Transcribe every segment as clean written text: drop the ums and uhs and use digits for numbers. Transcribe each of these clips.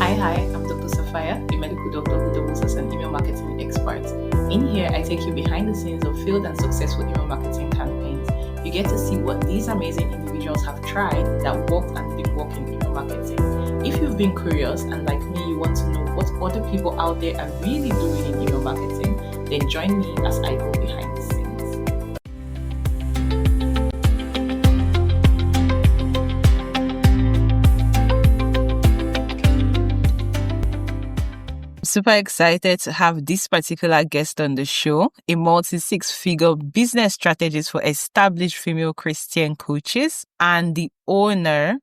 Hi, I'm Dr. Safaya, a medical doctor who doubles as an email marketing expert. In here, I take you behind the scenes of failed and successful email marketing campaigns. You get to see what these amazing individuals have tried that worked and didn't work in email marketing. If you've been curious and like me, you want to know what other people out there are really doing in email marketing, then join me as I go behind the scenes. Super excited to have this particular guest on the show, a multi-six-figure business strategist for established female Christian coaches and the owner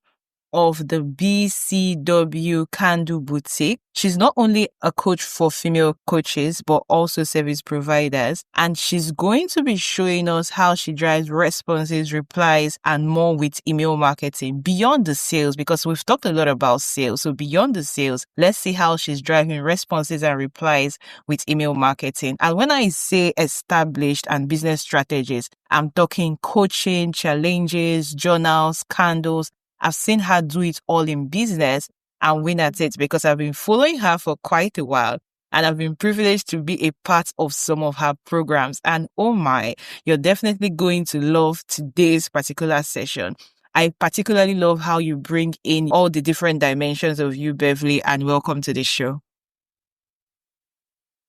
of the BCW Candle Boutique. She's not only a coach for female coaches, but also service providers. And she's going to be showing us how she drives responses, replies, and more with email marketing beyond the sales, because we've talked a lot about sales. So beyond the sales, let's see how she's driving responses and replies with email marketing. And when I say established and business strategies, I'm talking coaching, challenges, journals, candles. I've seen her do it all in business and win at it because I've been following her for quite a while and I've been privileged to be a part of some of her programs. And oh my, you're definitely going to love today's particular session. I particularly love how you bring in all the different dimensions of you, Beverly, and welcome to the show.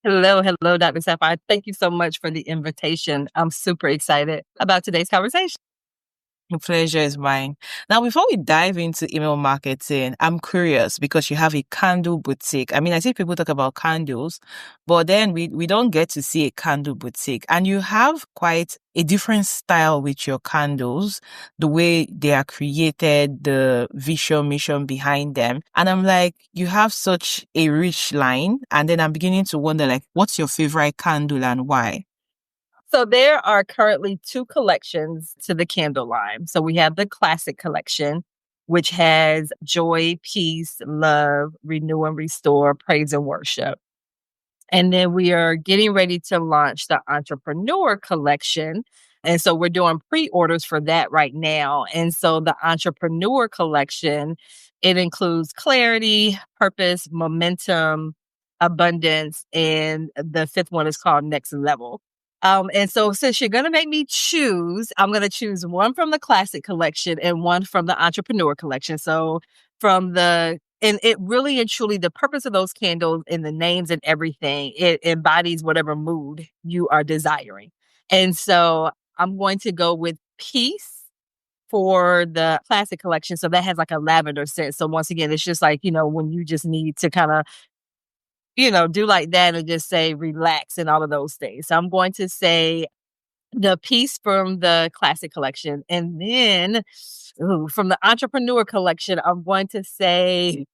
Hello, Dr. Sapphire. Thank you so much for the invitation. I'm super excited about today's conversation. The pleasure is mine. Now, before we dive into email marketing, I'm curious because you have a candle boutique. I mean, I see people talk about candles, but then we don't get to see a candle boutique. And you have quite a different style with your candles, the way they are created, the vision, mission behind them. And I'm like, you have such a rich line. And then I'm beginning to wonder, like, what's your favorite candle and why? So there are currently two collections to the candle line. So we have the classic collection, which has joy, peace, love, renew and restore, praise and worship. And then we are getting ready to launch the entrepreneur collection. And so we're doing pre-orders for that right now. And so the entrepreneur collection, it includes clarity, purpose, momentum, abundance, and the fifth one is called next level. And so since you're going to make me choose, I'm going to choose one from the classic collection and one from the entrepreneur collection. So and it really and truly, the purpose of those candles and the names and everything, it embodies whatever mood you are desiring. And so I'm going to go with peace for the classic collection. So that has like a lavender scent. So once again, it's just like, when you just need to kind of do like that and just say relax and all of those things. So I'm going to say the piece from the classic collection. And then from the entrepreneur collection, I'm going to choose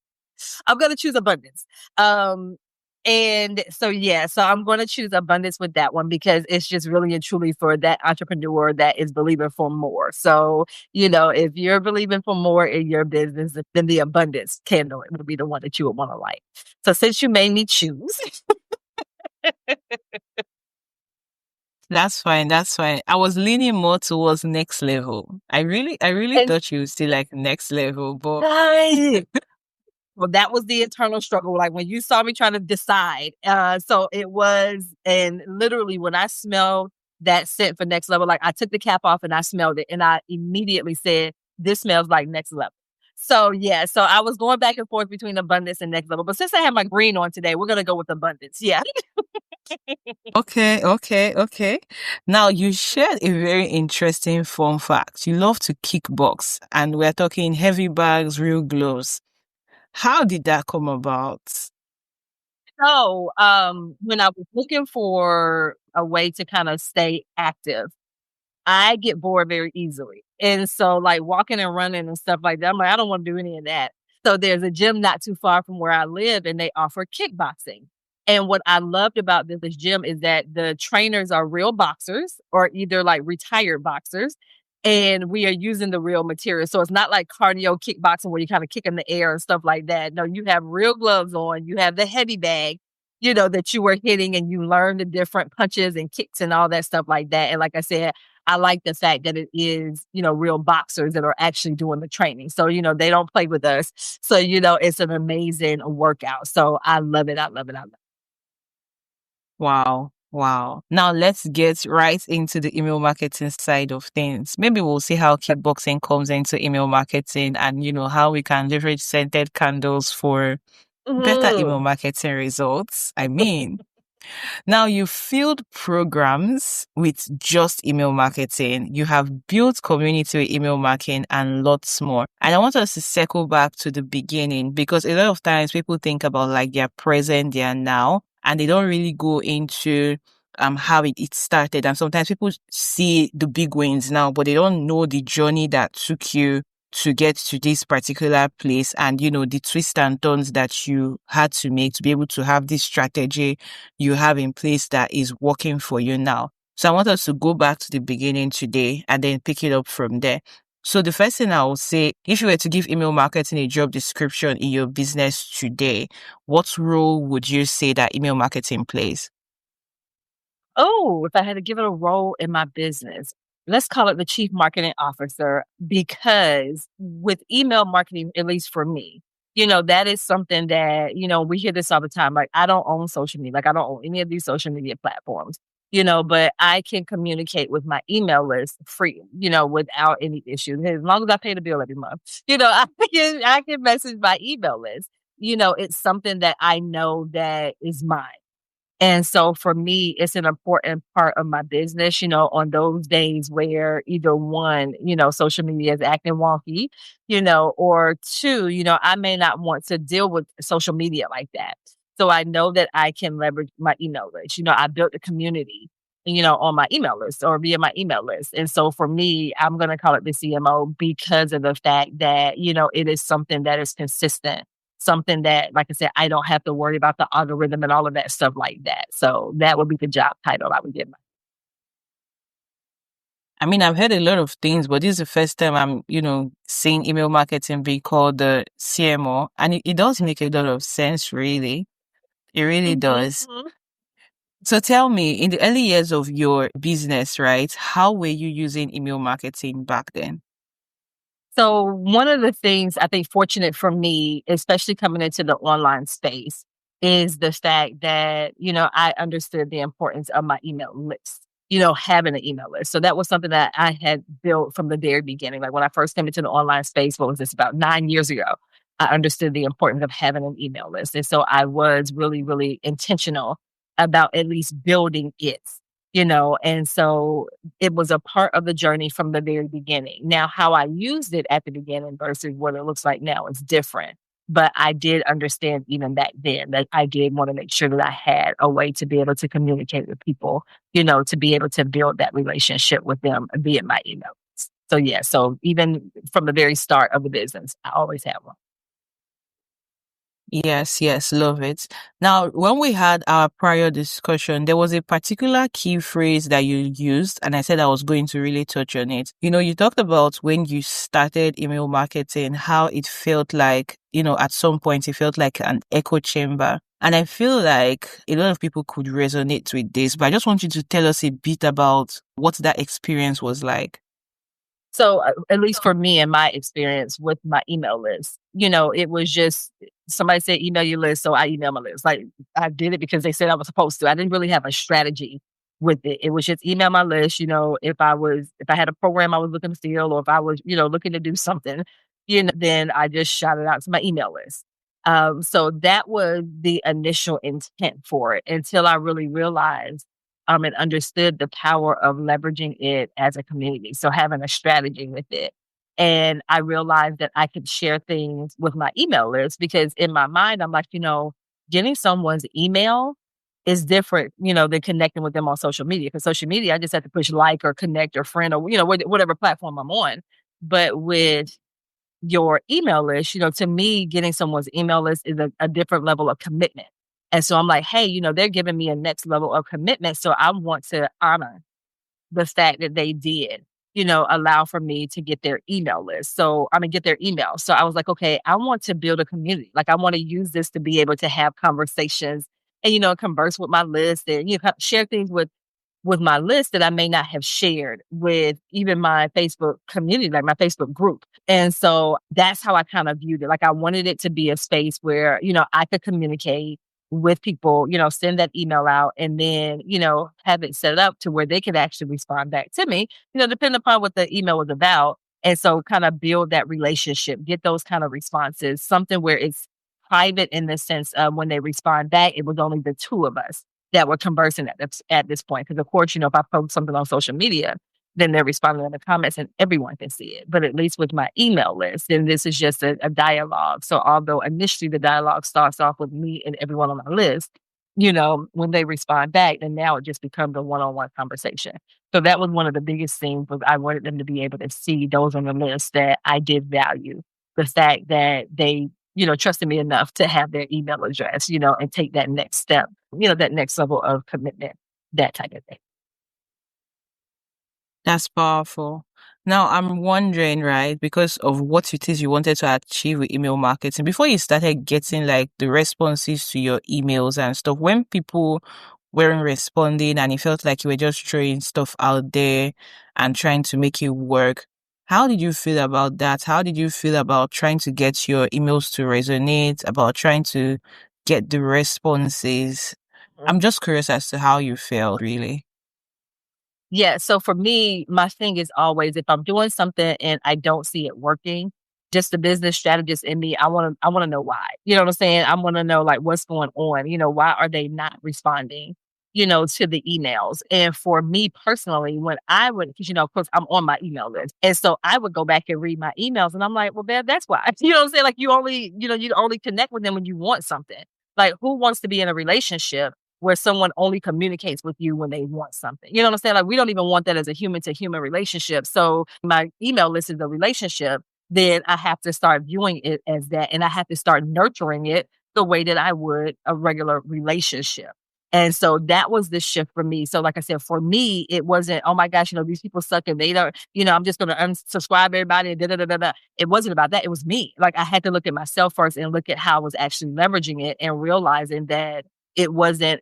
abundance. And so I'm going to choose abundance with that one because it's just really and truly for that entrepreneur that is believing for more. So, if you're believing for more in your business, then the abundance candle would be the one that you would want to light. So since you made me choose. That's fine. I was leaning more towards next level. I really thought you would still like next level, but well, that was the internal struggle. Like when you saw me trying to decide. So it was, and literally when I smelled that scent for next level, like I took the cap off and I smelled it and I immediately said, this smells like next level. So so I was going back and forth between abundance and next level. But since I have my green on today, we're going to go with abundance. Yeah. Okay. Now, you shared a very interesting fun fact. You love to kickbox, and we're talking heavy bags, real gloves. How did that come about? So, when I was looking for a way to kind of stay active, I get bored very easily. And so like walking and running and stuff like that, I'm like, I don't want to do any of that. So there's a gym not too far from where I live and they offer kickboxing. And what I loved about this gym is that the trainers are real boxers or either like retired boxers. And we are using the real material. So it's not like cardio kickboxing where you kind of kick in the air and stuff like that. No, you have real gloves on. You have the heavy bag. that you were hitting, and you learn the different punches and kicks and all that stuff like that. And like I said, I like the fact that it is, real boxers that are actually doing the training. So, they don't play with us. So, it's an amazing workout. So I love it. I love it. I love it. Wow. Wow. Now let's get right into the email marketing side of things. Maybe we'll see how kickboxing comes into email marketing and, how we can leverage scented candles for better email Mhm. marketing results. I mean, now you field programs with just email marketing. You have built community with email marketing and lots more. And I want us to circle back to the beginning because a lot of times people think about like their present, their now, and they don't really go into how it started. And sometimes people see the big wins now, but they don't know the journey that took you to get to this particular place and, the twists and turns that you had to make to be able to have this strategy you have in place that is working for you now. So I want us to go back to the beginning today and then pick it up from there. So the first thing I will say, if you were to give email marketing a job description in your business today, what role would you say that email marketing plays? Oh, if I had to give it a role in my business, let's call it the chief marketing officer, because with email marketing, at least for me, that is something that, we hear this all the time. Like, I don't own social media. Like, I don't own any of these social media platforms, but I can communicate with my email list free, without any issues. As long as I pay the bill every month, I can message my email list. It's something that I know that is mine. And so for me, it's an important part of my business, on those days where either one, social media is acting wonky, or two, I may not want to deal with social media like that. So I know that I can leverage my email list. I built a community, on my email list or via my email list. And so for me, I'm going to call it the CMO because of the fact that, it is something that is consistent, something that, like I said, I don't have to worry about the algorithm and all of that stuff like that. So that would be the job title I would give. I mean, I've heard a lot of things, but this is the first time I'm, seeing email marketing be called the CMO. And it does make a lot of sense, really. It really does. Mhm. So tell me, in the early years of your business, right, how were you using email marketing back then? So one of the things I think fortunate for me, especially coming into the online space, is the fact that, I understood the importance of my email list, having an email list. So that was something that I had built from the very beginning. Like when I first came into the online space, what was this, about 9 years ago? I understood the importance of having an email list. And so I was really, really intentional about at least building it, and so it was a part of the journey from the very beginning. Now, how I used it at the beginning versus what it looks like now is different. But I did understand even back then that I did want to make sure that I had a way to be able to communicate with people, to be able to build that relationship with them via my email. So, yeah, so even from the very start of the business, I always have one. Yes, yes, love it. Now, when we had our prior discussion, there was a particular key phrase that you used, and I said I was going to really touch on it. You talked about when you started email marketing, how it felt like, at some point it felt like an echo chamber. And I feel like a lot of people could resonate with this, but I just want you to tell us a bit about what that experience was like. So, at least for me and my experience with my email list, it was just somebody said email your list, so I email my list. Like I did it because they said I was supposed to. I didn't really have a strategy with it. It was just email my list. If I had a program I was looking to fill, or if I was, looking to do something, then I just shot it out to my email list. So that was the initial intent for it until I really realized and understood the power of leveraging it as a community. So having a strategy with it. And I realized that I could share things with my email list because in my mind, I'm like, getting someone's email is different, than connecting with them on social media. Because social media, I just have to push like or connect or friend or, whatever platform I'm on. But with your email list, to me, getting someone's email list is a different level of commitment. And so I'm like, hey, they're giving me a next level of commitment. So I want to honor the fact that they did, allow for me to get their email list. So I mean, get their email. So I was like, okay, I want to build a community. Like I want to use this to be able to have conversations, and, converse with my list and, share things with my list that I may not have shared with even my Facebook community, like my Facebook group. And so that's how I kind of viewed it. Like I wanted it to be a space where, I could communicate with people, send that email out and then, have it set up to where they could actually respond back to me, depending upon what the email was about. And so kind of build that relationship, get those kind of responses, something where it's private in the sense of when they respond back, it was only the two of us that were conversing at this point. Because of course, if I post something on social media, then they're responding in the comments and everyone can see it. But at least with my email list, then this is just a dialogue. So although initially the dialogue starts off with me and everyone on my list, when they respond back, then now it just becomes a one-on-one conversation. So that was one of the biggest things was I wanted them to be able to see those on the list that I did value. The fact that they trusted me enough to have their email address, and take that next step, that next level of commitment, that type of thing. That's powerful. Now, I'm wondering, right, because of what it is you wanted to achieve with email marketing, before you started getting like the responses to your emails and stuff, when people weren't responding and it felt like you were just throwing stuff out there and trying to make it work, how did you feel about that? How did you feel about trying to get your emails to resonate, about trying to get the responses? I'm just curious as to how you felt, really. Yeah. So for me, my thing is always if I'm doing something and I don't see it working, just the business strategist in me, I want to know why. You know what I'm saying? I want to know like what's going on. Why are they not responding? To the emails. And for me personally, when I would, because of course I'm on my email list. And so I would go back and read my emails and I'm like, well, Bev, that's why. You know what I'm saying? Like you only, you only connect with them when you want something. Like who wants to be in a relationship where someone only communicates with you when they want something? You know what I'm saying? Like we don't even want that as a human to human relationship. So my email list is a relationship. Then I have to start viewing it as that. And I have to start nurturing it the way that I would a regular relationship. And so that was the shift for me. So like I said, for me, it wasn't, oh my gosh, these people suck and they don't, I'm just going to unsubscribe everybody and da, da, da, da, da. It wasn't about that. It was me. Like I had to look at myself first and look at how I was actually leveraging it and realizing that it wasn't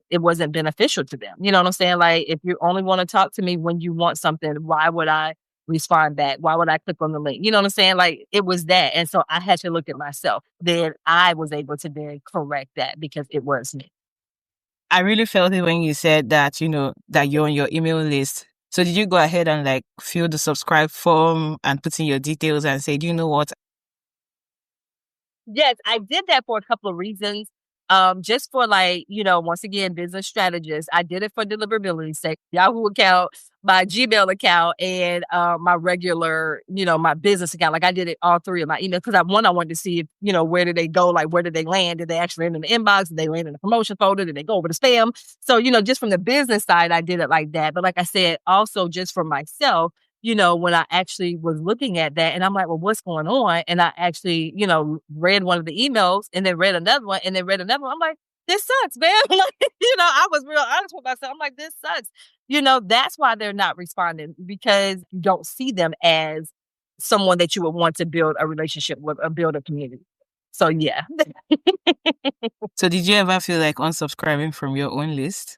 beneficial to them. You know what I'm saying? Like if you only want to talk to me when you want something, why would I respond back? Why would I click on the link? You know what I'm saying? Like it was that. And so I had to look at myself. Then I was able to then correct that because it was me. I really felt it when you said that, that you're on your email list. So did you go ahead and like fill the subscribe form and put in your details and say, do you know what? Yes, I did that for a couple of reasons. Just for like, once again, business strategist. I did it for deliverability sake, Yahoo account, my Gmail account, and my regular, my business account. Like I did it all three of my emails because I wanted to see if, where did they go? Like where did they land? Did they actually land in the inbox? Did they land in the promotion folder? Did they go over to spam? So, just from the business side, I did it like that. But like I said, also just for myself, when I actually was looking at that and I'm like, well, what's going on? And I actually, read one of the emails and then read another one and then read another one. I'm like, this sucks, man. Like, I was real honest with myself. I'm like, this sucks. That's why they're not responding because you don't see them as someone that you would want to build a relationship with or build a community. So, yeah. So did you ever feel like unsubscribing from your own list?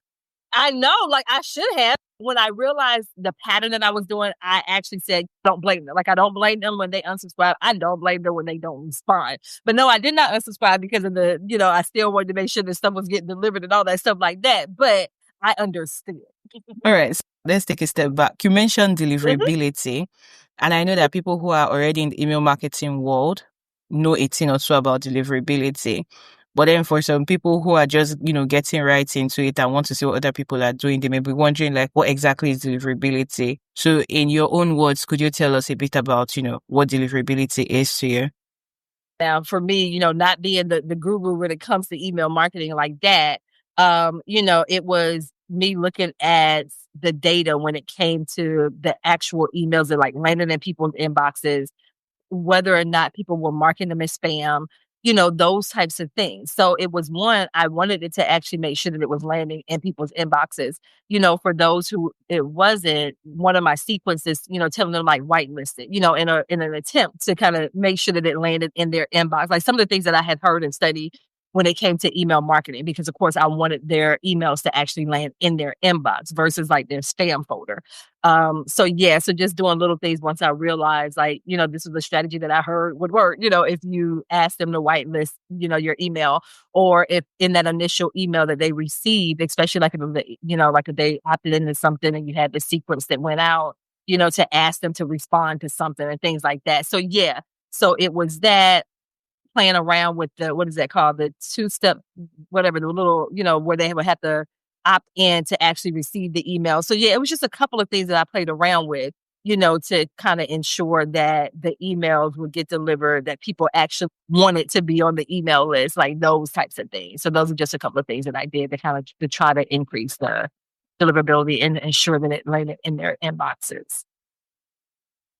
I know, like I should have. When I realized the pattern that I was doing, I actually said, don't blame them. Like I don't blame them when they unsubscribe. I don't blame them when they don't respond. But no, I did not unsubscribe because of the, I still wanted to make sure that stuff was getting delivered and all that stuff like that. But I understood. All right, so let's take a step back. You mentioned deliverability. And I know that people who are already in the email marketing world know a thing or two about deliverability. But then for some people who are just, getting right into it and want to see what other people are doing, they may be wondering like, what exactly is deliverability? So in your own words, could you tell us a bit about, what deliverability is to you? Now, for me, not being the guru when it comes to email marketing like that, it was me looking at the data when it came to the actual emails that like landed in people's inboxes, whether or not people were marking them as spam, those types of things. So it was one, I wanted it to actually make sure that it was landing in people's inboxes. For those who it wasn't, one of my sequences, telling them like whitelisted, in an attempt to kind of make sure that it landed in their inbox. Like some of the things that I had heard and studied, when it came to email marketing, because of course I wanted their emails to actually land in their inbox versus like their spam folder. So yeah, so just doing little things once I realized like, this was a strategy that I heard would work, if you ask them to whitelist, your email, or if in that initial email that they received, especially like like if they opted into something and you had the sequence that went out, to ask them to respond to something and things like that. So yeah, so it was that, playing around with the, what is that called? The two-step, whatever, the little, where they would have to opt in to actually receive the email. So yeah, it was just a couple of things that I played around with, to kind of ensure that the emails would get delivered, that people actually wanted to be on the email list, like those types of things. So those are just a couple of things that I did to kind of to try to increase the deliverability and ensure that it landed in their inboxes.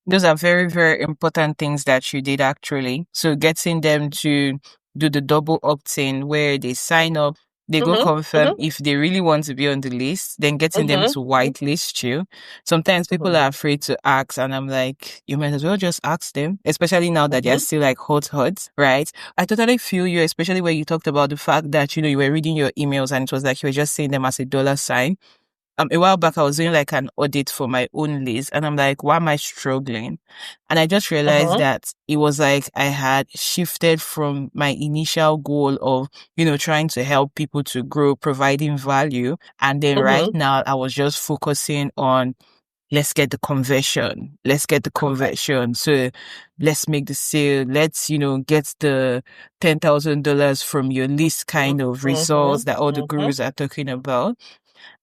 Those are very, very important things that you did actually. So getting them to do the double opt-in where they sign up, they go confirm if they really want to be on the list, then getting them to whitelist you. Sometimes people are afraid to ask, and I'm like, you might as well just ask them, especially now that they're still like hot, right? I totally feel you, especially when you talked about the fact that, you were reading your emails and it was like you were just seeing them as a dollar sign. A while back, I was doing like an audit for my own list, and I'm like, why am I struggling? And I just realized that it was like I had shifted from my initial goal of, trying to help people to grow, providing value. And then right now, I was just focusing on, let's get the conversion. Let's get the conversion. So let's make the sale. Let's, get the $10,000 from your list kind of results that all the gurus are talking about.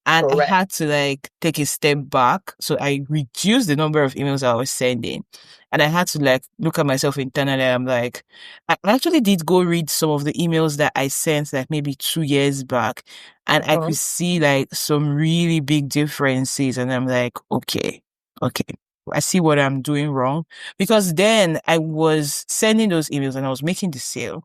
And I had to like take a step back. So I reduced the number of emails I was sending. And I had to like look at myself internally. I'm like, I actually did go read some of the emails that I sent like maybe 2 years back. And I could see like some really big differences. And I'm like, okay. I see what I'm doing wrong. Because then I was sending those emails and I was making the sale.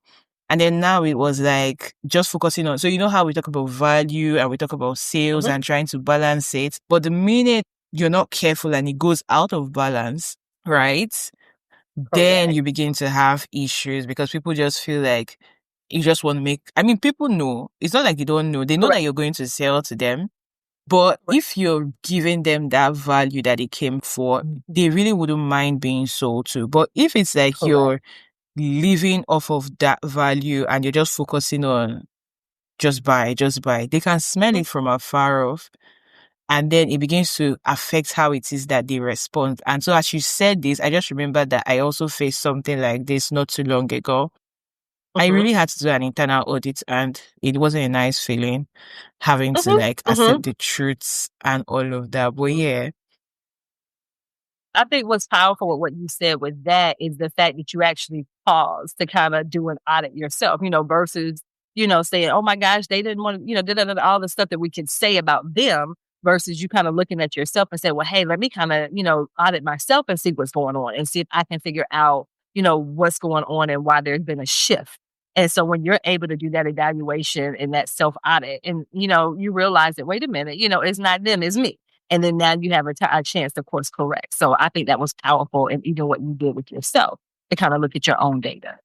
And then now it was like just focusing on, so you know how we talk about value and we talk about sales and trying to balance it. But the minute you're not careful and it goes out of balance, right? Then you begin to have issues because people just feel like you just want to people know. It's not like they don't know. They know that you're going to sell to them. But if you're giving them that value that it came for, they really wouldn't mind being sold to. But if it's like you're living off of that value and you're just focusing on just buy, they can smell it from afar off. And then it begins to affect how it is that they respond. And so as you said this, I just remember that I also faced something like this not too long ago. I really had to do an internal audit and it wasn't a nice feeling having to like accept the truths and all of that. But yeah. I think what's powerful with what you said with that is the fact that you actually pause to kind of do an audit yourself, versus, saying, oh my gosh, they didn't want to, all the stuff that we can say about them versus you kind of looking at yourself and say, well, hey, let me kind of, audit myself and see what's going on and see if I can figure out, what's going on and why there's been a shift. And so when you're able to do that evaluation and that self audit and, you realize that, wait a minute, it's not them, it's me. And then now you have a chance to course correct. So I think that was powerful. And even what you did with yourself to kind of look at your own data.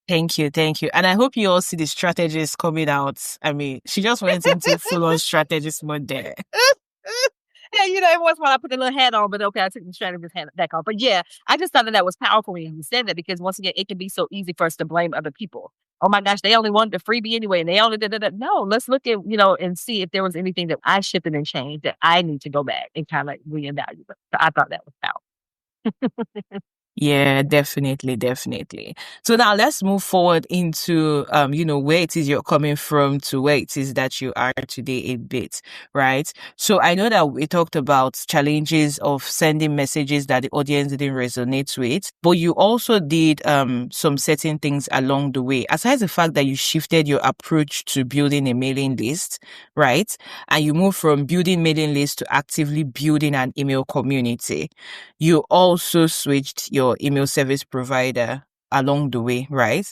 Thank you. And I hope you all see the strategies coming out. I mean, she just went into full-on strategist mode there. Yeah, every once in a while I put a little hat on, but okay, I took the strategist hat back off. But yeah, I just thought that was powerful when you said that because once again, it can be so easy for us to blame other people. Oh my gosh, they only wanted the freebie anyway, and they only did that. No, let's look at, and see if there was anything that I shifted and changed that I need to go back and kind of reevaluate. So I thought that was powerful. Yeah, definitely. So now let's move forward into, where it is you're coming from to where it is that you are today a bit, right? So I know that we talked about challenges of sending messages that the audience didn't resonate with, but you also did some certain things along the way. Aside the fact that you shifted your approach to building a mailing list, right? And you moved from building mailing lists to actively building an email community. You also switched your email service provider along the way, right?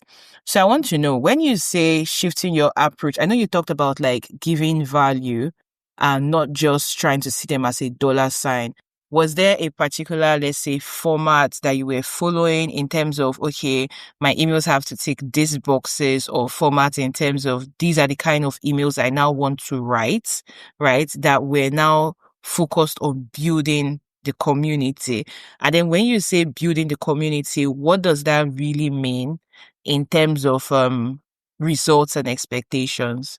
So I want to know, when you say shifting your approach, I know you talked about like giving value and not just trying to see them as a dollar sign. was there a particular, let's say, format that you were following in terms of, okay, my emails have to tick these boxes, or format in terms of these are the kind of emails I now want to write, right? That we're now focused on building the community. And then when you say building the community, what does that really mean in terms of results and expectations?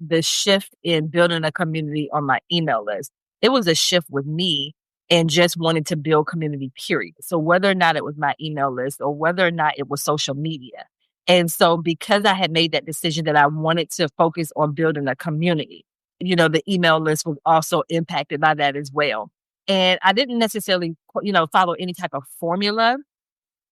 The shift in building a community on my email list, it was a shift with me and just wanting to build community, period. So whether or not it was my email list or whether or not it was social media. And so because I had made that decision that I wanted to focus on building a community, the email list was also impacted by that as well. And I didn't necessarily, follow any type of formula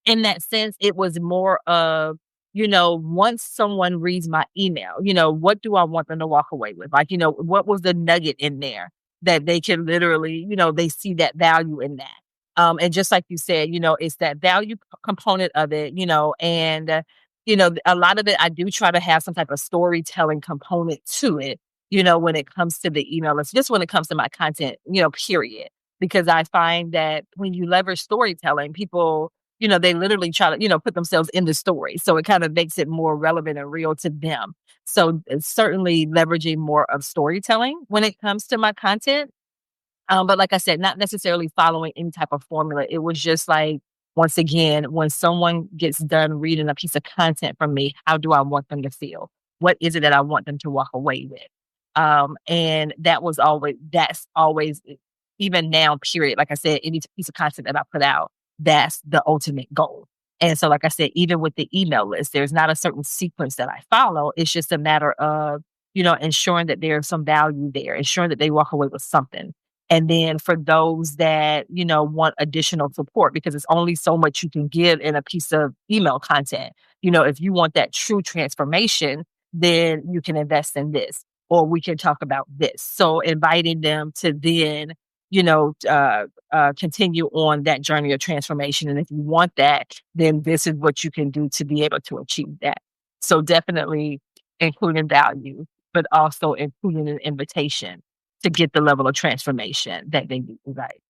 in that sense. It was more of, once someone reads my email, what do I want them to walk away with? Like, what was the nugget in there that they can literally, they see that value in that. And just like you said, it's that value component of it, and, a lot of it, I do try to have some type of storytelling component to it, when it comes to the email list, just when it comes to my content, period. Because I find that when you leverage storytelling, people, they literally try to, put themselves in the story. So it kind of makes it more relevant and real to them. So certainly leveraging more of storytelling when it comes to my content. But like I said, not necessarily following any type of formula. It was just like, once again, when someone gets done reading a piece of content from me, how do I want them to feel? What is it that I want them to walk away with? And that's always, even now, period. Like I said, any piece of content that I put out, that's the ultimate goal. And so, like I said, even with the email list, there's not a certain sequence that I follow. It's just a matter of, ensuring that there's some value there, ensuring that they walk away with something. And then for those that, want additional support, because it's only so much you can give in a piece of email content. If you want that true transformation, then you can invest in this, or we can talk about this. So inviting them to then, continue on that journey of transformation. And if you want that, then this is what you can do to be able to achieve that. So definitely including value, but also including an invitation to get the level of transformation that they need. Right.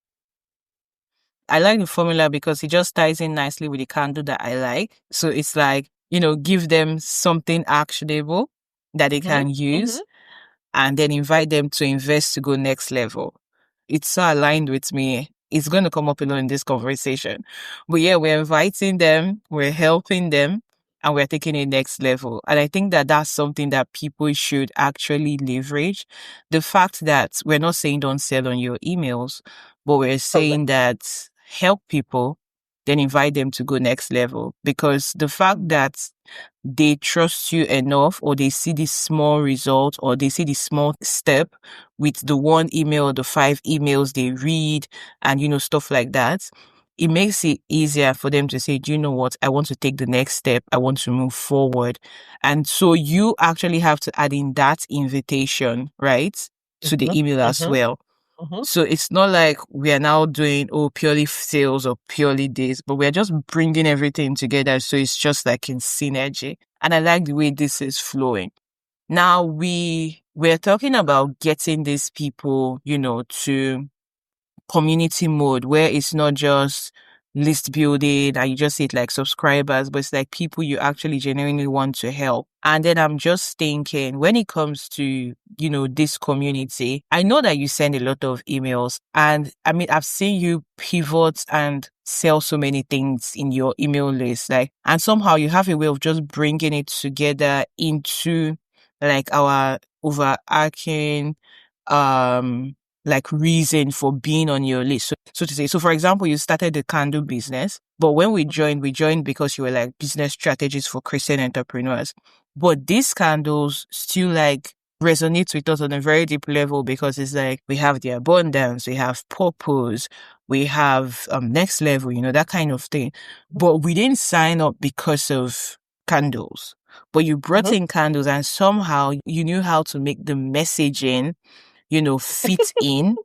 I like the formula because it just ties in nicely with the candle that I like. So it's like, give them something actionable that they can use, and then invite them to invest to go next level. It's so aligned with me. It's going to come up a lot in this conversation. But yeah, we're inviting them, we're helping them, and we're taking it next level. And I think that that's something that people should actually leverage. The fact that we're not saying don't sell on your emails, but we're saying that help people, then invite them to go next level. Because the fact that they trust you enough, or they see this small result, or they see this small step with the one email, the 5 emails they read, and stuff like that, it makes it easier for them to say, do you know what? I want to take the next step. I want to move forward. And so you actually have to add in that invitation, right, to the email as well. So it's not like we are now doing, purely sales or purely this, but we're just bringing everything together. So it's just like in synergy. And I like the way this is flowing. Now we're talking about getting these people, to community mode, where it's not just list building and you just say it like subscribers, but it's like people you actually genuinely want to help. And then I'm just thinking, when it comes to, this community, I know that you send a lot of emails, and I mean, I've seen you pivot and sell so many things in your email list, and somehow you have a way of just bringing it together into like our overarching, reason for being on your list. So to say, so for example, you started the candle business, but when we joined because you were like business strategies for Christian entrepreneurs. But these candles still resonate with us on a very deep level, because it's like we have the abundance, we have purpose, we have next level, that kind of thing. But we didn't sign up because of candles. But you brought in candles, and somehow you knew how to make the messaging fit in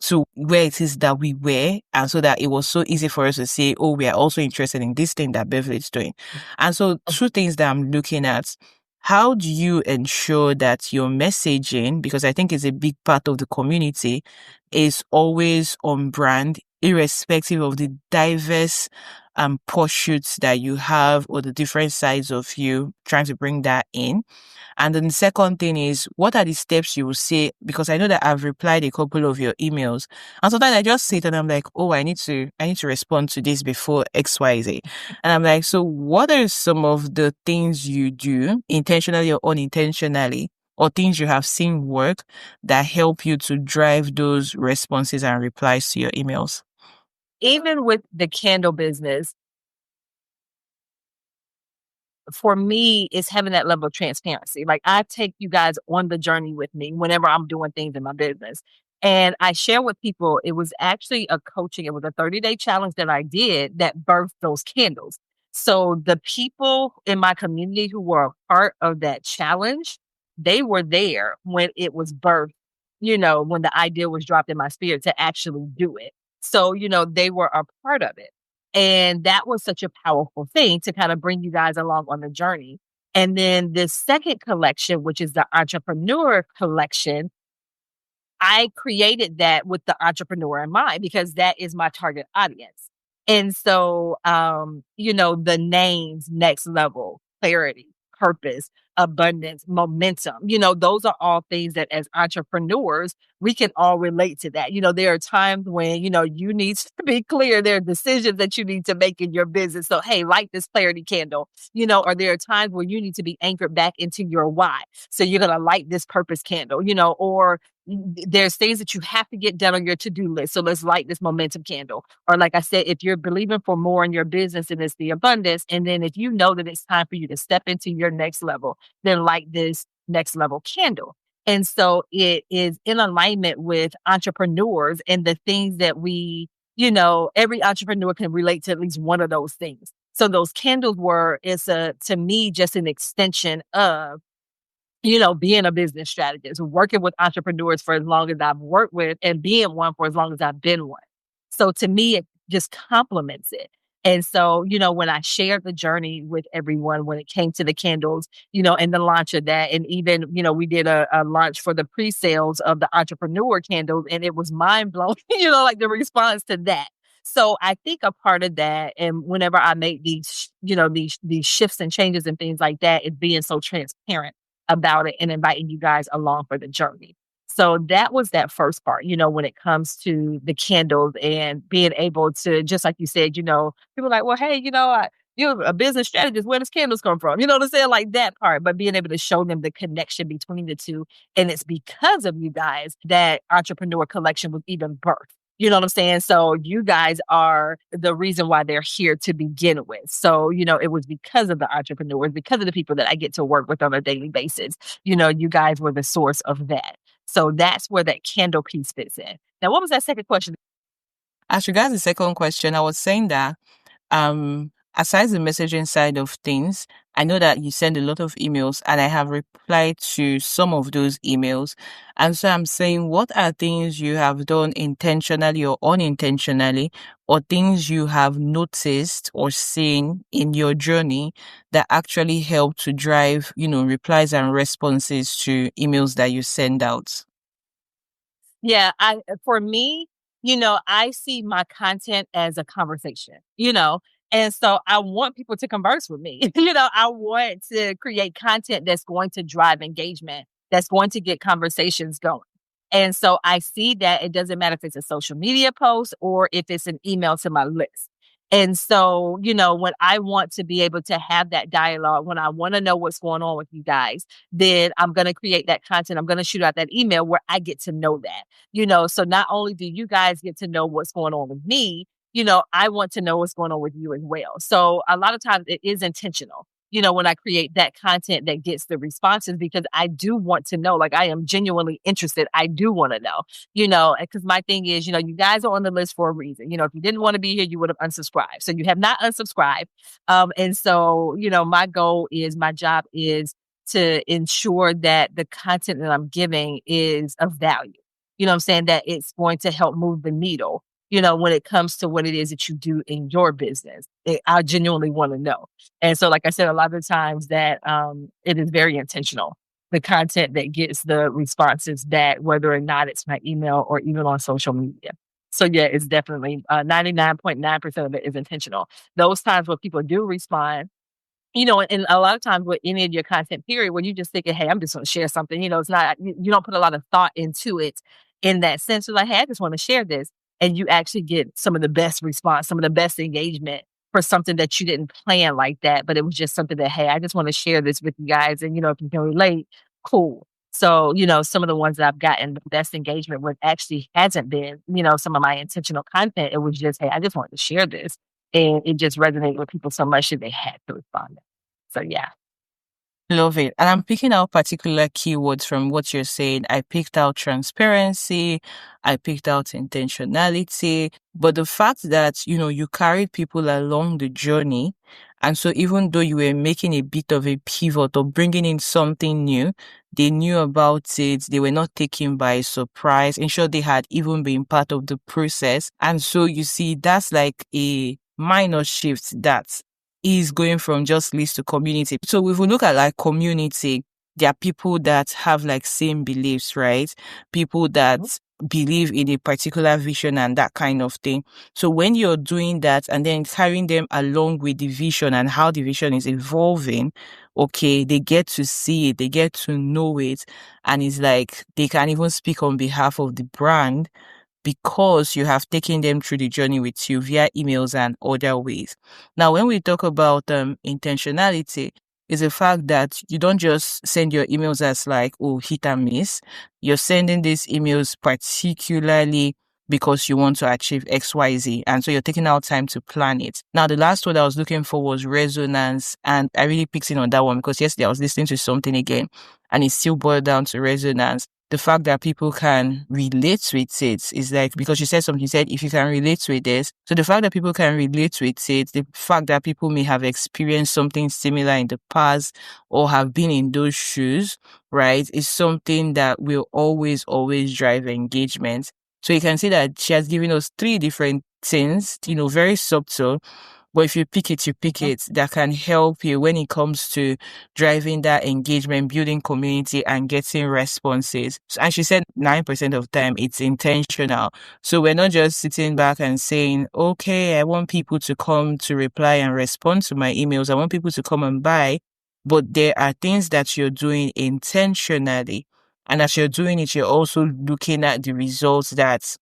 to where it is that we were, and so that it was so easy for us to say, we are also interested in this thing that Beverly is doing. And so 2 things that I'm looking at. how do you ensure that your messaging, because I think it's a big part of the community, is always on brand, irrespective of the diverse pursuits that you have or the different sides of you trying to bring that in? And then the second thing is, what are the steps you will say? Because I know that I've replied a couple of your emails, and sometimes I just sit and I'm like, oh, I need to respond to this before XYZ. And I'm like, so what are some of the things you do intentionally or unintentionally, or things you have seen work that help you to drive those responses and replies to your emails? Even with the candle business, for me, it's having that level of transparency. Like, I take you guys on the journey with me whenever I'm doing things in my business. And I share with people, it was actually it was a 30-day challenge that I did that birthed those candles. So the people in my community who were a part of that challenge, they were there when it was birthed, when the idea was dropped in my spirit to actually do it. So, they were a part of it. And that was such a powerful thing to kind of bring you guys along on the journey. And then the second collection, which is the entrepreneur collection, I created that with the entrepreneur in mind because that is my target audience. And so, the names, next level, clarity, purpose, abundance, momentum, those are all things that as entrepreneurs, we can all relate to that. There are times when, you need to be clear. There are decisions that you need to make in your business. So, hey, light this clarity candle, or there are times where you need to be anchored back into your why. So you're going to light this purpose candle, or there's things that you have to get done on your to-do list. So let's light this momentum candle. Or like I said, if you're believing for more in your business and it's the abundance, and then if you know that it's time for you to step into your next level, then light this next level candle. And so it is in alignment with entrepreneurs and the things that every entrepreneur can relate to at least one of those things. So those candles to me, just an extension of being a business strategist, working with entrepreneurs for as long as I've worked with and being one for as long as I've been one. So to me, it just complements it. And so, when I shared the journey with everyone, when it came to the candles, and the launch of that, and even, we did a launch for the pre-sales of the entrepreneur candles, and it was mind blowing, like the response to that. So I think a part of that, and whenever I make these shifts and changes and things like that, is being so transparent about it and inviting you guys along for the journey. So that was that first part, when it comes to the candles and being able to, just like you said, people are like, well, hey, you're a business strategist. Where does candles come from? You know what I'm saying? Like that part, but being able to show them the connection between the two. And it's because of you guys that Entrepreneur Collection was even birthed. You know what I'm saying? So you guys are the reason why they're here to begin with. So, it was because of the entrepreneurs, because of the people that I get to work with on a daily basis. You guys were the source of that. So that's where that candle piece fits in. Now, what was that second question? As regards the second question, I was saying that aside the messaging side of things, I know that you send a lot of emails and I have replied to some of those emails. And so I'm saying, what are things you have done intentionally or unintentionally, or things you have noticed or seen in your journey that actually help to drive, replies and responses to emails that you send out? Yeah, for me, I see my content as a conversation, and so I want people to converse with me. I want to create content that's going to drive engagement, that's going to get conversations going. And so I see that it doesn't matter if it's a social media post or if it's an email to my list. And so, when I want to be able to have that dialogue, when I want to know what's going on with you guys, then I'm going to create that content. I'm going to shoot out that email where I get to know that, so not only do you guys get to know what's going on with me, I want to know what's going on with you as well. So a lot of times it is intentional, when I create that content that gets the responses, because I do want to know, like I am genuinely interested. I do want to know, because my thing is, you guys are on the list for a reason. If you didn't want to be here, you would have unsubscribed. So you have not unsubscribed. And so, my job is to ensure that the content that I'm giving is of value. You know what I'm saying? That it's going to help move the needle, when it comes to what it is that you do in your business. I genuinely want to know. And so, like I said, a lot of times that it is very intentional. The content that gets the responses back, whether or not it's my email or even on social media. So yeah, it's definitely 99.9% of it is intentional. Those times where people do respond, and a lot of times with any of your content period, when you just thinking, hey, I'm just going to share something, it's not, you don't put a lot of thought into it in that sense. You're like, hey, I just want to share this. And you actually get some of the best response, some of the best engagement for something that you didn't plan like that. But it was just something that, hey, I just want to share this with you guys. And, if you can relate, cool. So, some of the ones that I've gotten the best engagement with actually hasn't been, some of my intentional content. It was just, hey, I just wanted to share this. And it just resonated with people so much that they had to respond. So yeah. Love it. And I'm picking out particular keywords from what you're saying. I picked out transparency. I picked out intentionality. But the fact that, you carried people along the journey. And so even though you were making a bit of a pivot or bringing in something new, they knew about it. They were not taken by surprise. In short, they had even been part of the process. And so you see, that's like a minor shift that is going from just list to community. So if we look at like community, there are people that have like same beliefs, right? People that believe in a particular vision and that kind of thing. So when you're doing that and then carrying them along with the vision and how the vision is evolving, okay, they get to see it, they get to know it. And it's like they can even speak on behalf of the brand because you have taken them through the journey with you via emails and other ways. Now, when we talk about intentionality, is the fact that you don't just send your emails as like, oh, hit and miss. You're sending these emails particularly because you want to achieve XYZ. And so you're taking out time to plan it. Now, the last word I was looking for was resonance. And I really picked in on that one because yesterday I was listening to something again and it still boiled down to resonance. The fact that people can relate with it is like, because you said something, you said, if you can relate with this. So the fact that people can relate with it, the fact that people may have experienced something similar in the past or have been in those shoes, right, is something that will always, always drive engagement. So you can see that she has given us 3 different things, very subtle. But if you pick it, that can help you when it comes to driving that engagement, building community and getting responses. And she said 9% of the time it's intentional. So we're not just sitting back and saying, okay, I want people to come to reply and respond to my emails. I want people to come and buy. But there are things that you're doing intentionally. And as you're doing it, you're also looking at the results that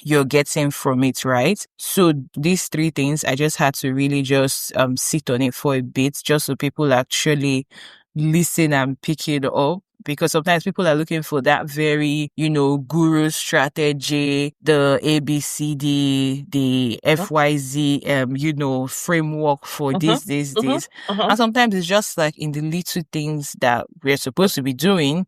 you're getting from it, right? So these 3 things, I just had to really just sit on it for a bit, just so people actually listen and pick it up. Because sometimes people are looking for that very, guru strategy, the ABCD, the FYZ, framework for this. And sometimes it's just like in the little things that we're supposed to be doing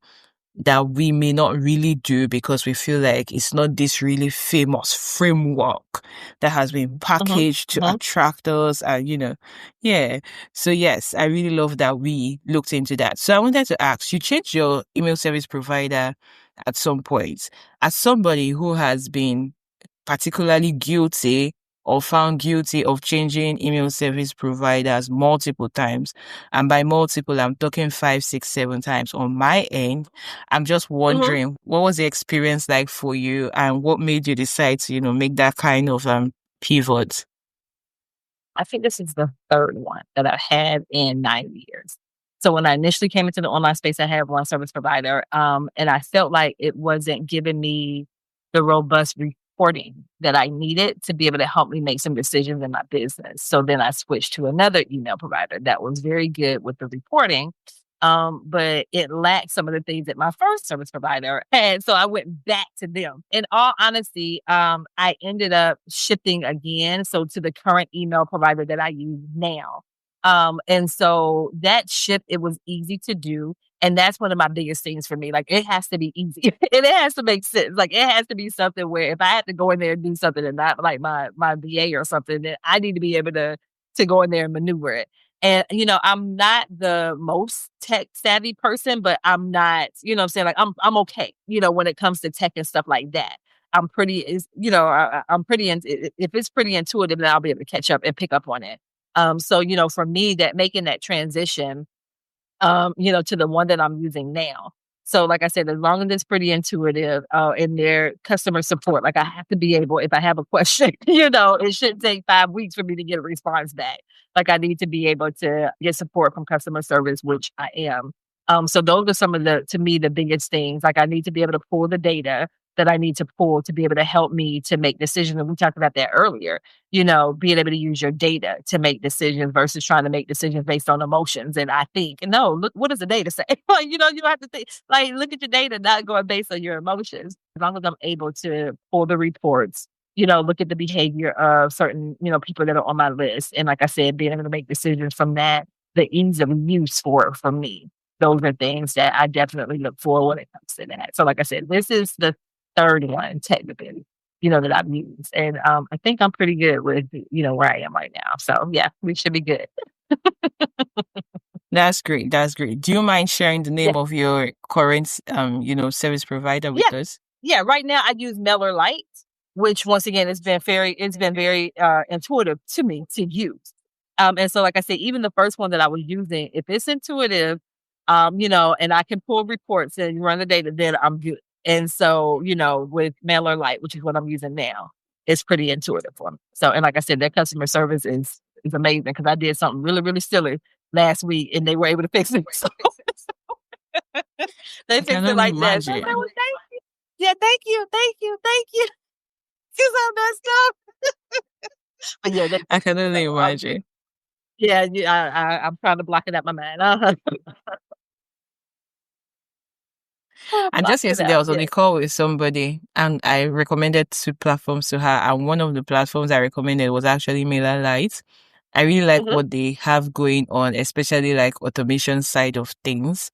that we may not really do because we feel like it's not this really famous framework that has been packaged to attract us and, yeah. So yes, I really love that we looked into that. So I wanted to ask, you changed your email service provider at some point. As somebody who has been particularly guilty or found guilty of changing email service providers multiple times. And by multiple, I'm talking 5, 6, 7 times on my end. I'm just wondering, what was the experience like for you and what made you decide to, make that kind of pivot? I think this is the 3rd one that I've had in 9 years. So when I initially came into the online space, I had one service provider, and I felt like it wasn't giving me the robust reporting that I needed to be able to help me make some decisions in my business. So then I switched to another email provider that was very good with the reporting, but it lacked some of the things that my first service provider had. So I went back to them. In all honesty, I ended up shifting again, so to the current email provider that I use now. And so that shift, it was easy to do. And that's one of my biggest things for me. Like, it has to be easy and it has to make sense. Like, it has to be something where if I had to go in there and do something and not like my VA or something, then I need to be able to go in there and maneuver it. And, I'm not the most tech savvy person, but I'm not, what I'm saying? Like, I'm okay, when it comes to tech and stuff like that. I'm pretty is, I'm pretty, if it's pretty intuitive, then I'll be able to catch up and pick up on it. So, for me, that making that transition, to the one that I'm using now. So like I said, as long as it's pretty intuitive, and their customer support, like I have to be able, if I have a question, it shouldn't take 5 weeks for me to get a response back. Like I need to be able to get support from customer service, which I am. So those are some of to me, the biggest things. Like I need to be able to pull the data that I need to pull to be able to help me to make decisions. And we talked about that earlier, being able to use your data to make decisions versus trying to make decisions based on emotions. And I think, no, look, what does the data say? Like, you don't have to think, like, look at your data, not going based on your emotions. As long as I'm able to pull the reports, look at the behavior of certain, people that are on my list. And like I said, being able to make decisions from that, the ease of use for me. Those are things that I definitely look for when it comes to that. So like I said, this is the third one technically, that I've used. And I think I'm pretty good with, where I am right now. So yeah, we should be good. That's great. That's great. Do you mind sharing the name Yeah. of your current, service provider with us? Yeah. Right now I use Mailer Lite, which once again, it's been very intuitive to me to use. And so like I said, even the first one that I was using, if it's intuitive, and I can pull reports and run the data, then I'm good. And so, with Mailer Lite, which is what I'm using now, it's pretty intuitive for me. So, and like I said, their customer service is amazing because I did something really, really silly last week and they were able to fix it. So they I fixed can it only like that. So I was imagine. like, well, thank you. Yeah, thank you. Because I messed up. But yeah, I can only imagine. I'm trying to block it out my mind. And Block just it yesterday, I out. was on Yeah. a call with somebody and I recommended 2 platforms to her. And one of the platforms I recommended was actually Mailer Lite. I really like Mm-hmm. what they have going on, especially like automation side of things.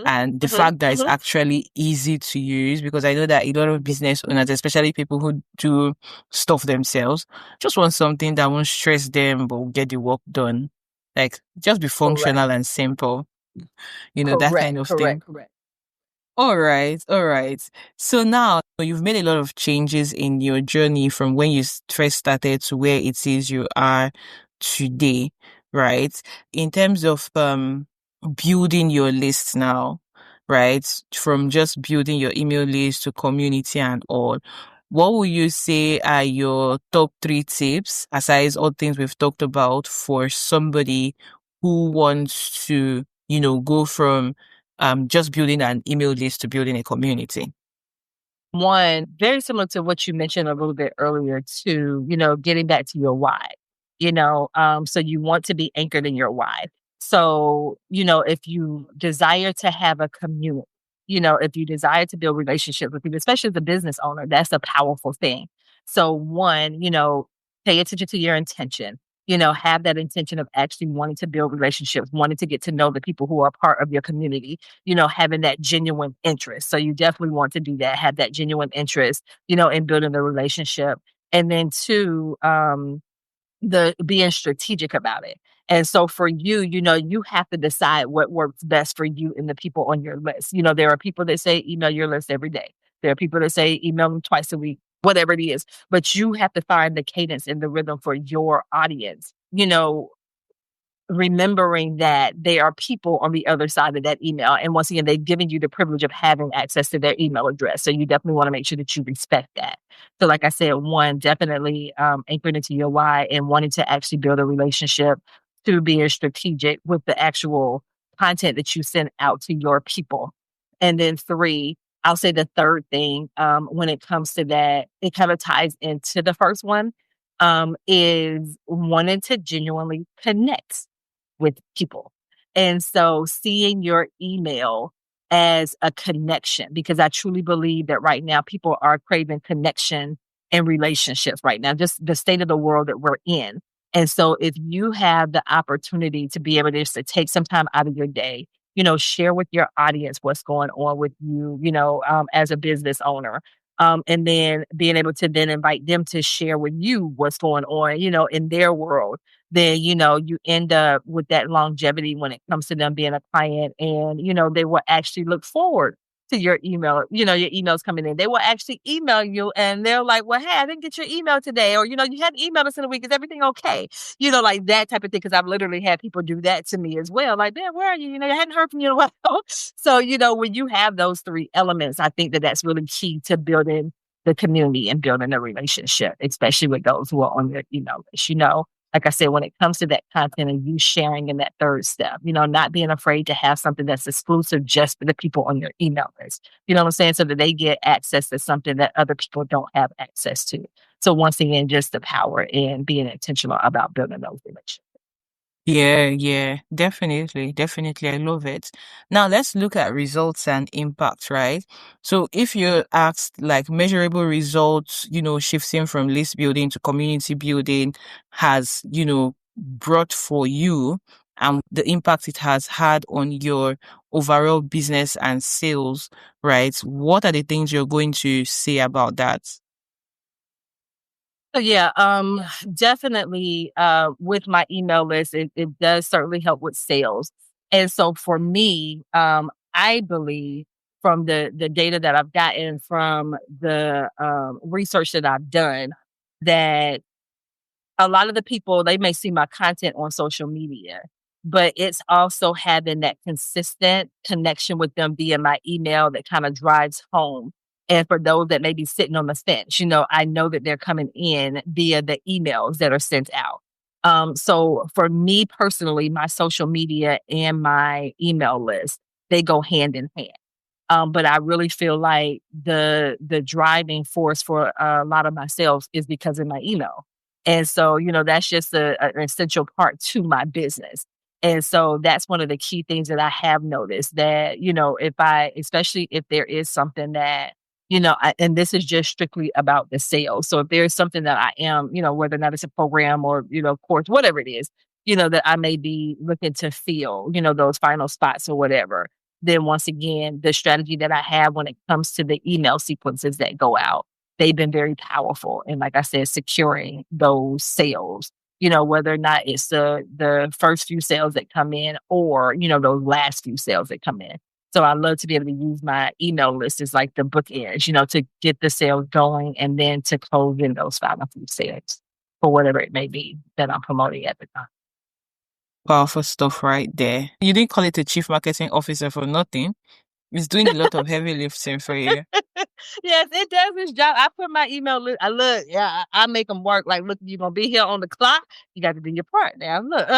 And the Mm-hmm. fact that it's actually easy to use, because I know that a lot of business owners, especially people who do stuff themselves, just want something that won't stress them but will get the work done. Like just be functional and simple, that kind of thing. Correct. All right, all right. So now you've made a lot of changes in your journey from when you first started to where it is you are today, right? In terms of building your list now, right? From just building your email list to community and all. What would you say are your top 3 tips, aside all things we've talked about, for somebody who wants to, go from just building an email list to building a community? One, very similar to what you mentioned a little bit earlier too, getting back to your why, so you want to be anchored in your why. So, if you desire to have a community, if you desire to build relationships with people, especially as a business owner, that's a powerful thing. So one, pay attention to your intention, have that intention of actually wanting to build relationships, wanting to get to know the people who are part of your community, having that genuine interest. So you definitely want to do that, have that genuine interest, in building the relationship. And then two, the being strategic about it. And so for you, you have to decide what works best for you and the people on your list. There are people that say email your list every day. There are people that say email them twice a week, whatever it is. But you have to find the cadence and the rhythm for your audience. Remembering that there are people on the other side of that email. And once again, they've given you the privilege of having access to their email address. So you definitely want to make sure that you respect that. So like I said, one, definitely anchored into your why and wanting to actually build a relationship, to being strategic with the actual content that you send out to your people. And then three, I'll say the third thing, when it comes to that, it kind of ties into the first one, is wanting to genuinely connect with people. And so seeing your email as a connection, because I truly believe that right now people are craving connection and relationships right now, just the state of the world that we're in. And so if you have the opportunity to be able to just to take some time out of your day, share with your audience what's going on with you, as a business owner. And then being able to then invite them to share with you what's going on, in their world, then, you end up with that longevity when it comes to them being a client and, they will actually look forward to your email, your emails coming in. They will actually email you and they're like, well, hey, I didn't get your email today. Or, you hadn't emailed us in a week. Is everything okay? Like that type of thing. Cause I've literally had people do that to me as well. Like, man, where are you? I hadn't heard from you in a while. So, when you have those three elements, I think that that's really key to building the community and building a relationship, especially with those who are on your email list. Like I said, when it comes to that content and you sharing in that third step, not being afraid to have something that's exclusive just for the people on your email list. You know what I'm saying? So that they get access to something that other people don't have access to. So once again, just the power in being intentional about building those relationships. Yeah, definitely. I love it. Now let's look at results and impact, right? So if you're asked like measurable results, shifting from list building to community building has, brought for you and the impact it has had on your overall business and sales, right? What are the things you're going to say about that? So yeah, definitely with my email list, it does certainly help with sales. And so for me, I believe from the data that I've gotten from the research that I've done, that a lot of the people, they may see my content on social media, but it's also having that consistent connection with them via my email that kind of drives home. And for those that may be sitting on the fence, I know that they're coming in via the emails that are sent out. So for me personally, my social media and my email list, they go hand in hand. But I really feel like the driving force for a lot of my sales is because of my email. And so, that's just an essential part to my business. And so that's one of the key things that I have noticed that, especially if there is something that, and this is just strictly about the sales. So if there's something that I am, whether or not it's a program or, course, whatever it is, that I may be looking to fill, those final spots or whatever, then once again, the strategy that I have when it comes to the email sequences that go out, they've been very powerful. And like I said, securing those sales, whether or not it's the first few sales that come in or, those last few sales that come in. So I love to be able to use my email list as like the bookends, to get the sales going and then to close in those final few sales for whatever it may be that I'm promoting at the time. Powerful stuff right there. You didn't call it a chief marketing officer for nothing. It's doing a lot of heavy lifting for you. Yes, it does its job. I put my email list. I look, yeah, I make them work. Like, look, you're gonna be here on the clock. You got to do your part now. Look,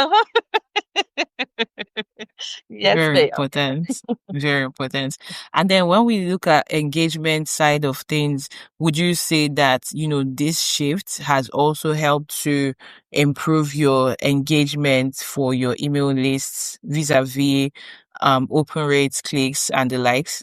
yes, Very ma'am. important. Very important. And then when we look at engagement side of things, would you say that, this shift has also helped to improve your engagement for your email lists vis-a-vis open rates, clicks, and the likes?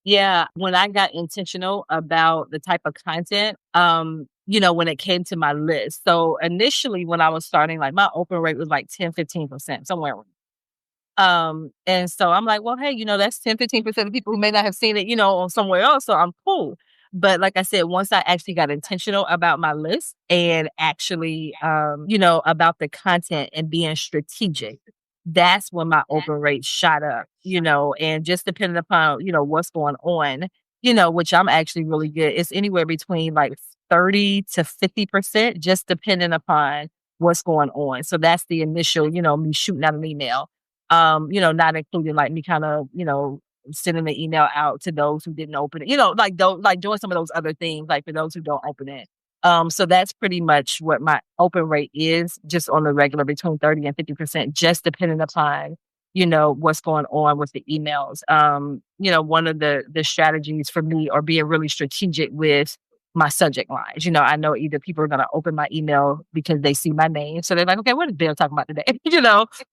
Yeah, when I got intentional about the type of content, when it came to my list. So initially, when I was starting, like my open rate was like 10-15%, somewhere. And so I'm like, well, hey, that's 10-15% of people who may not have seen it, on somewhere else. So I'm cool. But like I said, once I actually got intentional about my list and actually, about the content and being strategic, that's when my open rate shot up, and just depending upon, what's going on, which I'm actually really good. It's anywhere between like 30 to 50%, just depending upon what's going on. So that's the initial, me shooting out an email. Not including like me kind of, sending the email out to those who didn't open it, like those, like doing some of those other things, like for those who don't open it. So that's pretty much what my open rate is, just on the regular between 30 and 50%, just depending upon, what's going on with the emails. One of the strategies for me are being really strategic with my subject lines. I know either people are going to open my email because they see my name. So they're like, okay, what is Bill talking about today?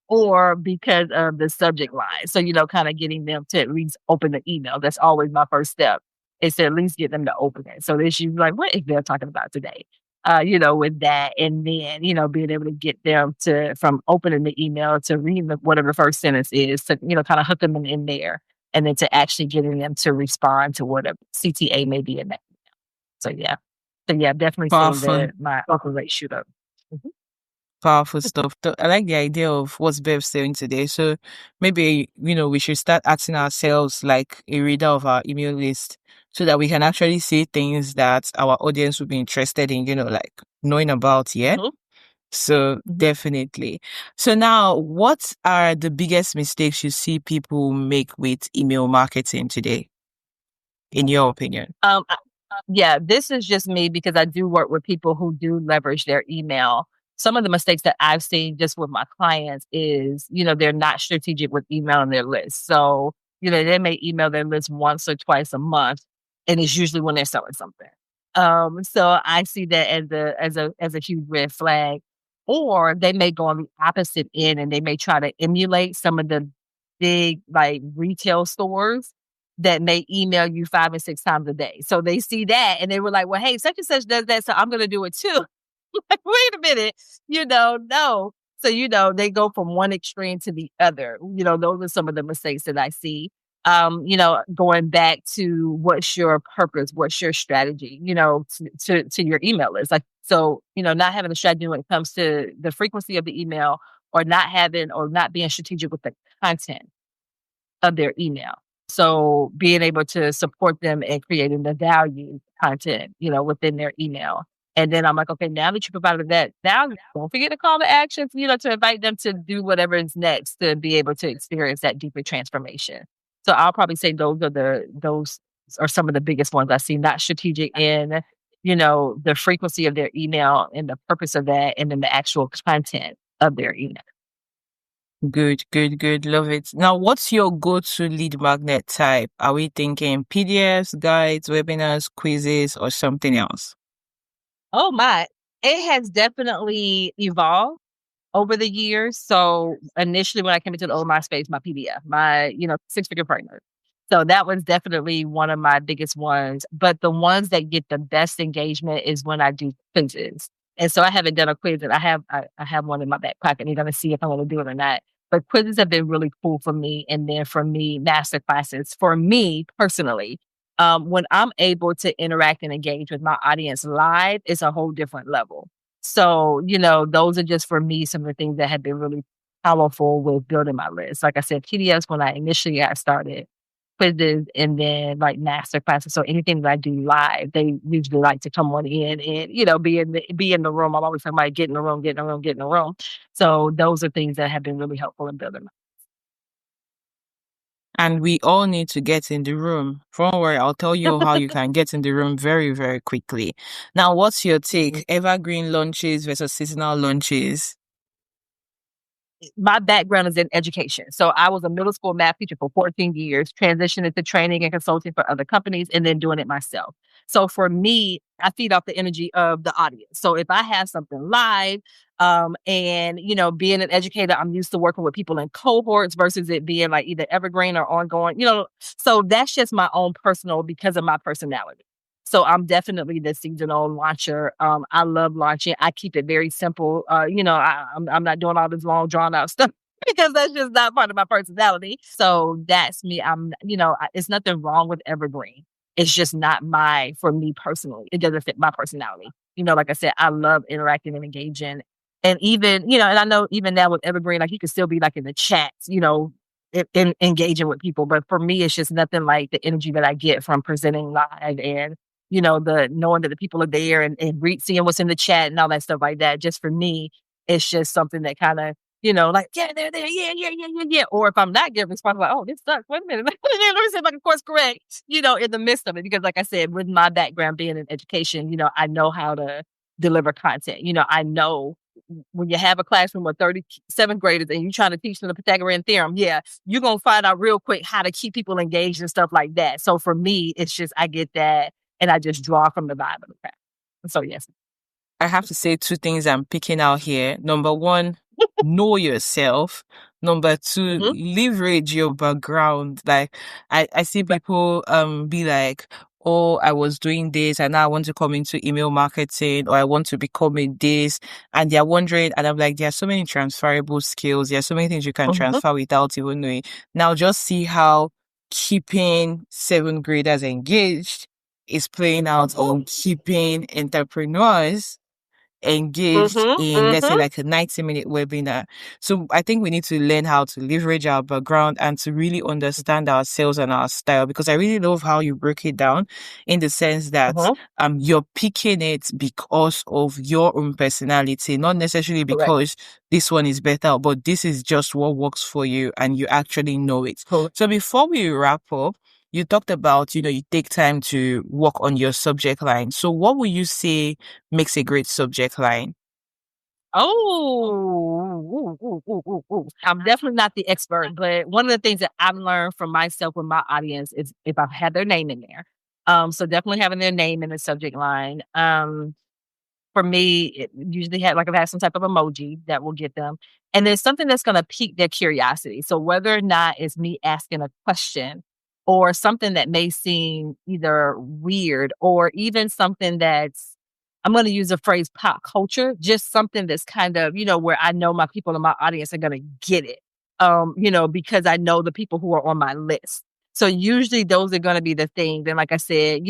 Or because of the subject line. So, kind of getting them to at least open the email. That's always my first step, is to at least get them to open it. So they should be like, what is Bill talking about today? With that. And then, being able to get them from opening the email to reading whatever the first sentence is, to, kind of hook them in there. And then to actually getting them to respond to whatever CTA may be in that. So yeah. Definitely seeing Powerful. my open rate shoot up. Mhm. Powerful stuff. I like the idea of what's Bev saying today. So maybe, we should start asking ourselves like a reader of our email list so that we can actually see things that our audience would be interested in, like knowing about. Yeah. Mhm. So definitely. So now, what are the biggest mistakes you see people make with email marketing today, in your opinion? Yeah, this is just me because I do work with people who do leverage their email. Some of the mistakes that I've seen just with my clients is, they're not strategic with emailing their list. So, they may email their list once or twice a month, and it's usually when they're selling something. So I see that as a huge red flag. Or they may go on the opposite end and they may try to emulate some of the big like retail stores that may email you 5 and 6 times a day. So they see that and they were like, well, hey, such and such does that, so I'm going to do it too. Like, wait a minute, no. So, they go from one extreme to the other. Those are some of the mistakes that I see. Going back to what's your purpose, what's your strategy, to your email list. Like, so, not having a strategy when it comes to the frequency of the email or not being strategic with the content of their email. So being able to support them in creating the value content, within their email. And then I'm like, okay, now that you provided that value, don't forget to call to action, to invite them to do whatever is next to be able to experience that deeper transformation. So I'll probably say those are some of the biggest ones I see, not strategic in, the frequency of their email and the purpose of that, and then the actual content of their email. Good, good, good. Love it. Now, what's your go-to lead magnet type? Are we thinking PDFs, guides, webinars, quizzes, or something else? Oh my, it has definitely evolved over the years. So initially when I came into the old MySpace, my PDF, my, six-figure partner. So that was definitely one of my biggest ones. But the ones that get the best engagement is when I do quizzes. And so I haven't done a quiz, and I have one in my back pocket. You're gonna see if I'm gonna do it or not. But quizzes have been really cool for me. And then for me, master classes, for me personally, when I'm able to interact and engage with my audience live, it's a whole different level. So, those are just for me some of the things that have been really powerful with building my list. Like I said, PDFs when I initially got started, quizzes, and then like master classes. So anything that I do live, they usually like to come on in and, be in the room. I'm always talking about get in the room, get in the room, get in the room. So those are things that have been really helpful in building my. And we all need to get in the room. Don't worry, I'll tell you how you can get in the room very, very quickly. Now, what's your take? Evergreen launches versus seasonal launches? My background is in education. So I was a middle school math teacher for 14 years, transitioned into training and consulting for other companies, and then doing it myself. So for me, I feed off the energy of the audience. So if I have something live, and being an educator, I'm used to working with people in cohorts versus it being like either evergreen or ongoing, so that's just my own personal, because of my personality. So I'm definitely the seasonal launcher. I love launching. I keep it very simple. I'm not doing all this long drawn out stuff because that's just not part of my personality. So that's me. It's nothing wrong with evergreen. It's just not for me personally. It doesn't fit my personality. Like I said, I love interacting and engaging. And even, and I know even now with evergreen, like you can still be like in the chats, engaging with people. But for me, it's just nothing like the energy that I get from presenting live and the knowing that the people are there and seeing what's in the chat and all that stuff like that. Just for me, it's just something that kind of, like, yeah, they're there. Yeah, yeah, yeah, yeah, yeah. Or if I'm not giving response, like, oh, this sucks. Wait a minute. Let me see if I can course correct, in the midst of it. Because like I said, with my background being in education, I know how to deliver content. I know when you have a classroom of 37 graders and you're trying to teach them the Pythagorean theorem, yeah, you're going to find out real quick how to keep people engaged and stuff like that. So for me, it's just, I get that. And I just draw from the vibe of the crowd. So yes. I have to say 2 things I'm picking out here. Number 1, know yourself. Number 2, leverage your background. Like I see people be like, oh, I was doing this and now I want to come into email marketing, or I want to become a this, and they're wondering, and I'm like, there are so many transferable skills. There are so many things you can transfer without even knowing. Now just see how keeping 7th graders engaged is playing out on keeping entrepreneurs engaged in, let's say, like a 90-minute webinar. So I think we need to learn how to leverage our background and to really understand ourselves and our style, because I really love how you broke it down in the sense that you're picking it because of your own personality, not necessarily because this one is better, but this is just what works for you and you actually know it. So before we wrap up, you talked about, you take time to work on your subject line. So what would you say makes a great subject line? I'm definitely not the expert, but one of the things that I've learned from myself with my audience is if I've had their name in there. So definitely having their name in the subject line. For me, it usually had like I've had some type of emoji that will get them. And there's something that's going to pique their curiosity. So whether or not it's me asking a question or something that may seem either weird or even something that's, I'm going to use the phrase pop culture, just something that's kind of, where I know my people in my audience are going to get it, because I know the people who are on my list. So usually those are going to be the things. And like I said,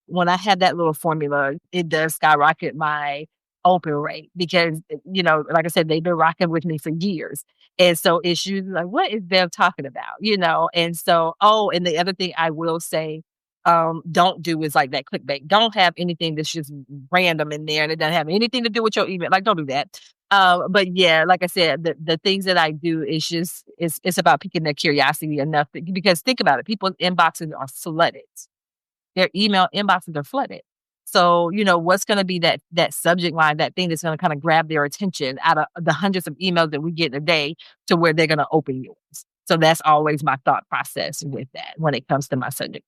when I have that little formula, it does skyrocket my open rate because, like I said, they've been rocking with me for years. And so it's usually like, what is Bev talking about? And so, and the other thing I will say, don't do is like that clickbait. Don't have anything that's just random in there and it doesn't have anything to do with your email. Like, don't do that. But yeah, like I said, the things that I do is just it's about piquing their curiosity enough because think about it, people's inboxes are flooded. Their email inboxes are flooded. So, what's going to be that subject line, that thing that's going to kind of grab their attention out of the hundreds of emails that we get in a day to where they're going to open yours. So that's always my thought process with that when it comes to my subject.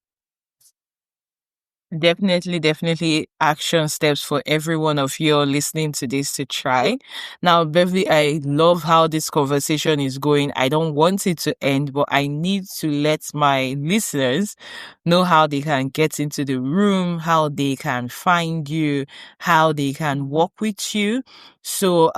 Definitely action steps for every one of you listening to this to try. Now, Beverly, I love how this conversation is going. I don't want it to end, but I need to let my listeners know how they can get into the room, how they can find you, how they can work with you. So,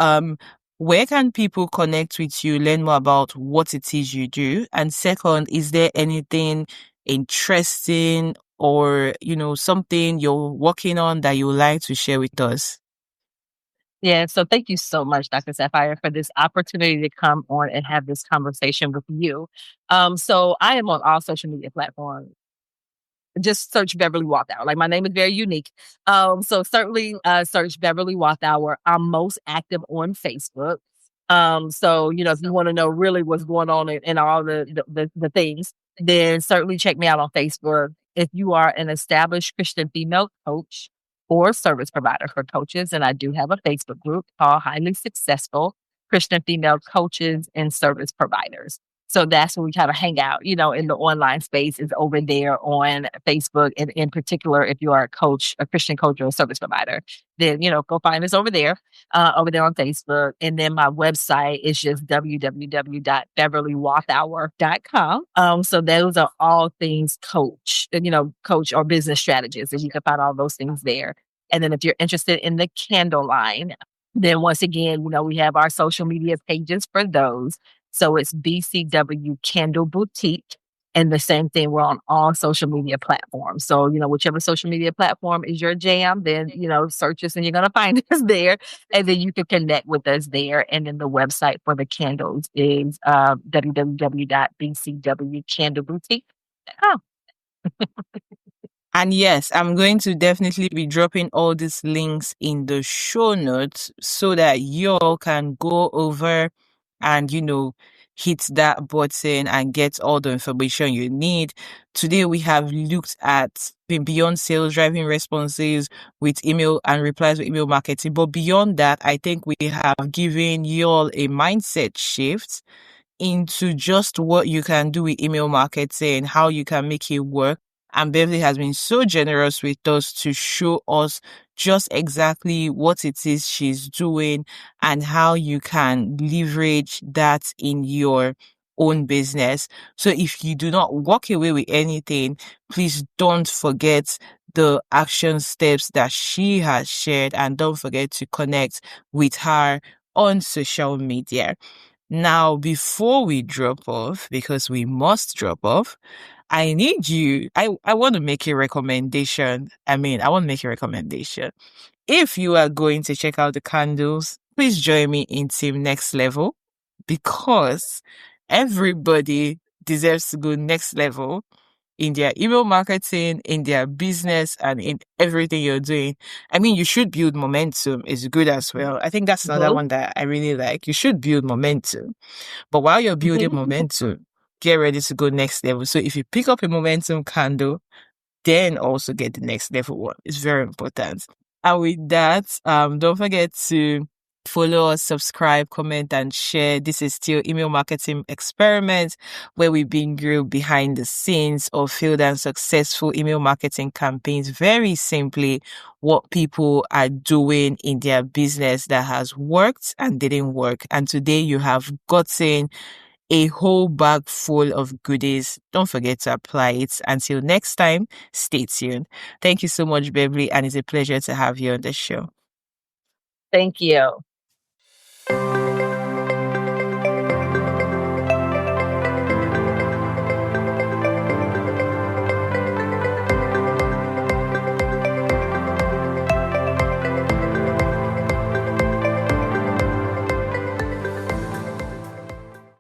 where can people connect with you, learn more about what it is you do? And second, is there anything interesting or, something you're working on that you would like to share with us? Yeah, so thank you so much, Dr. Sapphire, for this opportunity to come on and have this conversation with you. So I am on all social media platforms. Just search Beverly Walthour. Like my name is very unique. So certainly search Beverly Walthour. I'm most active on Facebook. So if you want to know really what's going on in all the things, then certainly check me out on Facebook. If you are an established Christian female coach or service provider for coaches, and I do have a Facebook group called Highly Successful Christian Female Coaches and Service Providers. So that's where we kind of hang out, in the online space is over there on Facebook. And in particular, if you are a coach, a Christian coach or a service provider, then, go find us over there on Facebook. And then my website is just www.beverlywalthour.com. So those are all things coach or business strategists. And you can find all those things there. And then if you're interested in the candle line, then once again, we have our social media pages for those. So it's BCW Candle Boutique. And the same thing, we're on all social media platforms. So, whichever social media platform is your jam, then, search us and you're going to find us there. And then you can connect with us there. And then the website for the candles is www.bcwcandleboutique.com. And yes, I'm going to definitely be dropping all these links in the show notes so that you all can go over and, hit that button and get all the information you need. Today, we have looked at beyond sales, driving responses with email and replies with email marketing. But beyond that, I think we have given you all a mindset shift into just what you can do with email marketing, how you can make it work. And Beverly has been so generous with us to show us just exactly what it is she's doing and how you can leverage that in your own business. So if you do not walk away with anything, please don't forget the action steps that she has shared and don't forget to connect with her on social media. Now, before we drop off, because we must drop off, I need you. I want to make a recommendation. I want to make a recommendation. if you are going to check out the candles, please join me in Team Next Level, because everybody deserves to go next level in their email marketing, in their business, and in everything you're doing. I mean, you should build momentum. It's good as well. I think that's another one that I really like. You should build momentum. But while you're building momentum, get ready to go next level. So if you pick up a momentum candle, then also get the next level one. It's very important. And with that, don't forget to follow us, subscribe, comment, and share. This is still Email Marketing Experiment, where we bring you behind the scenes of failed and successful email marketing campaigns. Very simply, what people are doing in their business that has worked and didn't work. And today you have gotten a whole bag full of goodies. Don't forget to apply it. Until next time, stay tuned. Thank you so much, Beverly, and it's a pleasure to have you on the show. Thank you.